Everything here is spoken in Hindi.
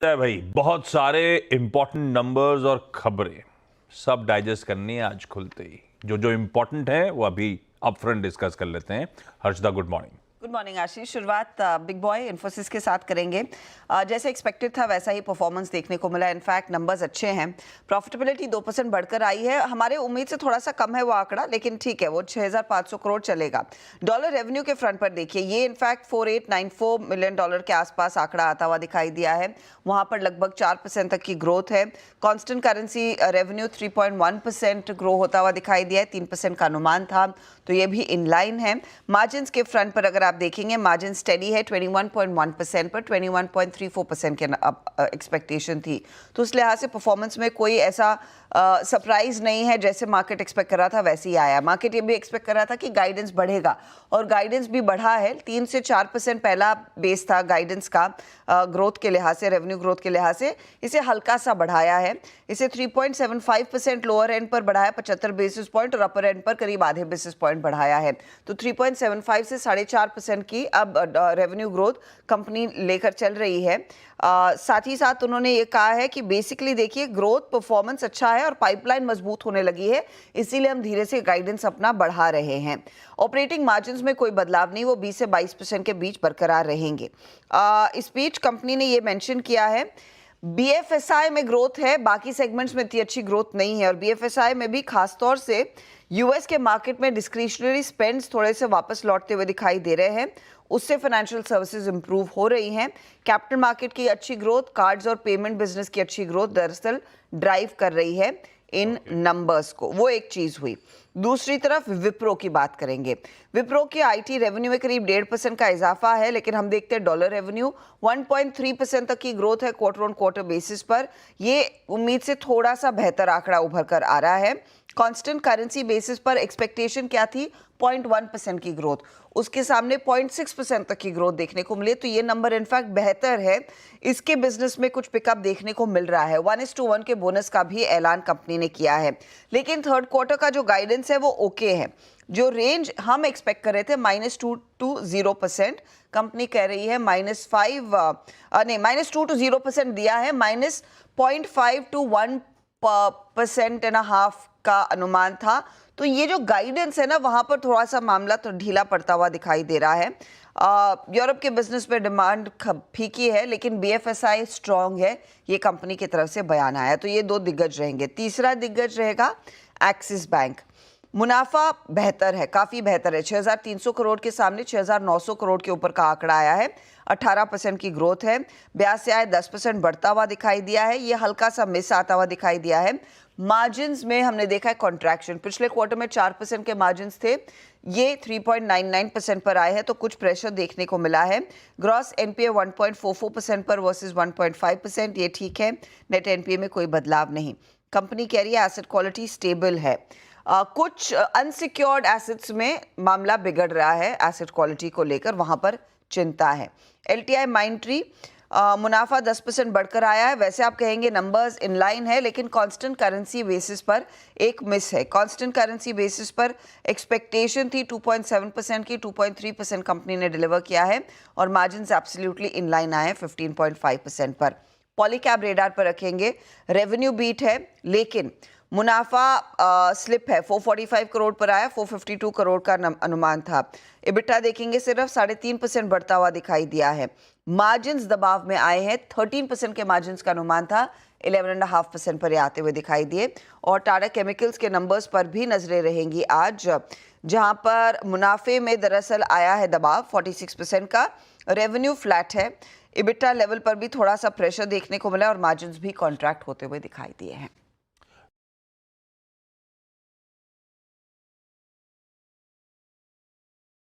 है भाई, बहुत सारे इंपॉर्टेंट नंबर्स और खबरें सब डाइजेस्ट करनी है आज खुलते ही। जो जो इंपॉर्टेंट है वो अभी अपफ्रंट डिस्कस कर लेते हैं। Harshada, good morning. Good morning Ashish. शुरुआत बिग बॉय इन्फोसिस के साथ करेंगे। जैसे एक्सपेक्टेड था वैसा ही परफॉर्मेंस देखने को मिला। इनफैक्ट नंबर्स अच्छे हैं। प्रॉफिटेबिलिटी 2% बढ़कर आई है। हमारे उम्मीद से थोड़ा सा कम है वो आंकड़ा, लेकिन ठीक है, वो 6,500 करोड़ चलेगा। डॉलर रेवेन्यू के फ्रंट पर देखिए, ये इनफैक्ट 4894 मिलियन डॉलर के आसपास आंकड़ा आता हुआ दिखाई दिया है। वहां पर लगभग 4% तक की ग्रोथ है। कॉन्स्टेंट करेंसी रेवेन्यू 3.1% ग्रो होता हुआ दिखाई दिया है। 3% का अनुमान था, तो ये भी इन लाइन है। मार्जिन के फ्रंट पर अगर आप देखेंगे, मार्जिन स्टेडी है 21.1% पर। 21.34% के एक्सपेक्टेशन थी, तो उस लिहाज से परफॉर्मेंस में कोई ऐसा सरप्राइज नहीं है। जैसे मार्केट एक्सपेक्ट कर रहा था वैसे ही आया। मार्केट ये भी एक्सपेक्ट कर रहा था कि गाइडेंस बढ़ेगा, और गाइडेंस भी बढ़ा है। 3 से 4% पहला बेस था गाइडेंस का ग्रोथ के लिहाज से, रेवेन्यू ग्रोथ के लिहाज से। इसे हल्का सा बढ़ाया है। इसे 3.75% लोअर एंड पर बढ़ाया 75 बेसिस पॉइंट, और अपर एंड पर करीब आधे बेसिस पॉइंट बढ़ाया है। तो 3.75 से 4.5% की अब रेवेन्यू ग्रोथ कंपनी लेकर चल रही है। साथ ही साथ उन्होंने ये कहा है कि बेसिकली देखिए, ग्रोथ परफॉर्मेंस अच्छा है और पाइपलाइन मजबूत होने लगी है, इसीलिए हम धीरे से गाइडेंस अपना बढ़ा रहे हैं। ऑपरेटिंग मार्जिन्स में कोई बदलाव नहीं, वो 20 से 22% के बीच बरकरार रहेंगे। इस बीच कंपनी ने ये मेंशन किया है, बीएफएसआई में ग्रोथ है, बाकी सेगमेंट्स में इतनी अच्छी ग्रोथ नहीं है। और बीएफएसआई में भी खासतौर से यूएस के मार्केट में डिस्क्रिशनरी स्पेंड्स थोड़े से वापस लौटते हुए दिखाई दे रहे हैं। उससे फाइनेंशियल सर्विसेज इंप्रूव हो रही हैं। कैपिटल मार्केट की अच्छी ग्रोथ, कार्ड्स और पेमेंट बिजनेस की अच्छी ग्रोथ दरअसल ड्राइव कर रही है इन नंबर्स को। वो एक चीज हुई। दूसरी तरफ विप्रो की बात करेंगे। विप्रो की आईटी रेवेन्यू में करीब 1.5% का इजाफा है, लेकिन हम देखते हैं डॉलर रेवेन्यू 1.3% तक की ग्रोथ है क्वार्टर ऑन क्वार्टर बेसिस पर। ये उम्मीद से थोड़ा सा बेहतर आंकड़ा उभर कर आ रहा है। कांस्टेंट करेंसी बेसिस पर एक्सपेक्टेशन क्या थी? 0.1% की ग्रोथ, उसके सामने 0.6% तक की ग्रोथ देखने को मिली। तो ये नंबर इनफैक्ट बेहतर है। इसके बिजनेस में कुछ पिकअप देखने को मिल रहा है। 1:1 के बोनस का भी ऐलान कंपनी ने किया है। लेकिन थर्ड क्वार्टर का जो गाइडेंस है वो ओके है। जो रेंज हम एक्सपेक्ट कर रहे थे -2 to 0%, कंपनी कह रही है -2 to 0% दिया है। -0.5 to 1.5% का अनुमान था। तो ये जो गाइडेंस है ना, वहां पर थोड़ा सा मामला तो ढीला पड़ता हुआ दिखाई दे रहा है। यूरोप के बिजनेस में डिमांड फीकी है, लेकिन बीएफएसआई स्ट्रांग है, ये कंपनी की तरफ से बयान आया। तो ये दो दिग्गज रहेंगे। तीसरा दिग्गज रहेगा एक्सिस बैंक। मुनाफा बेहतर है, काफी बेहतर है। 6,300 करोड़ के सामने 6,900 करोड़ के ऊपर का आंकड़ा आया है। 18% की ग्रोथ है। ब्याज से आय 10% बढ़ता हुआ दिखाई दिया है। ये हल्का सा मिस आता हुआ दिखाई दिया है। मार्जिन्स में हमने देखा है कॉन्ट्रैक्शन। पिछले क्वार्टर में 4% के मार्जिन्स थे, ये 3.99% पर आए हैं, तो कुछ प्रेशर देखने को मिला है। ग्रॉस एनपीए 1.44% पर वर्सेस 1.5%, ये ठीक है। नेट एनपीए में कोई बदलाव नहीं। कंपनी कह रही है एसेट क्वालिटी स्टेबल है। कुछ अनसिक्योर्ड एसेट्स में मामला बिगड़ रहा है, एसेट क्वालिटी को लेकर वहां पर चिंता है। एलटीआई माइंट्री मुनाफा 10% बढ़कर आया है। वैसे आप कहेंगे नंबर्स इन लाइन है, लेकिन कांस्टेंट करेंसी बेसिस पर एक मिस है। कांस्टेंट करेंसी बेसिस पर एक्सपेक्टेशन थी 2.7% की, 2.3% कंपनी ने डिलीवर किया है, और मार्जिन एब्सोल्युटली इन लाइन आए 15.5% पर। पॉलीकैब रेडार पर रखेंगे। रेवेन्यू बीट है, लेकिन मुनाफा स्लिप है। 445 करोड़ पर आया, 452 करोड़ का अनुमान था। इबिटा देखेंगे, सिर्फ 3.5% बढ़ता हुआ दिखाई दिया है। मार्जिन्स दबाव में आए हैं। 13% के मार्जिन्स का अनुमान था, 11.5% पर आते हुए दिखाई दिए। और टाटा केमिकल्स के नंबर्स पर भी नजरें रहेंगी आज, जहां पर मुनाफे में दरअसल आया है दबाव 46% का। रेवेन्यू फ्लैट है। इबिटा लेवल पर भी थोड़ा सा प्रेशर देखने को मिला, और मार्जिन्स भी कॉन्ट्रैक्ट होते हुए दिखाई दिए हैं।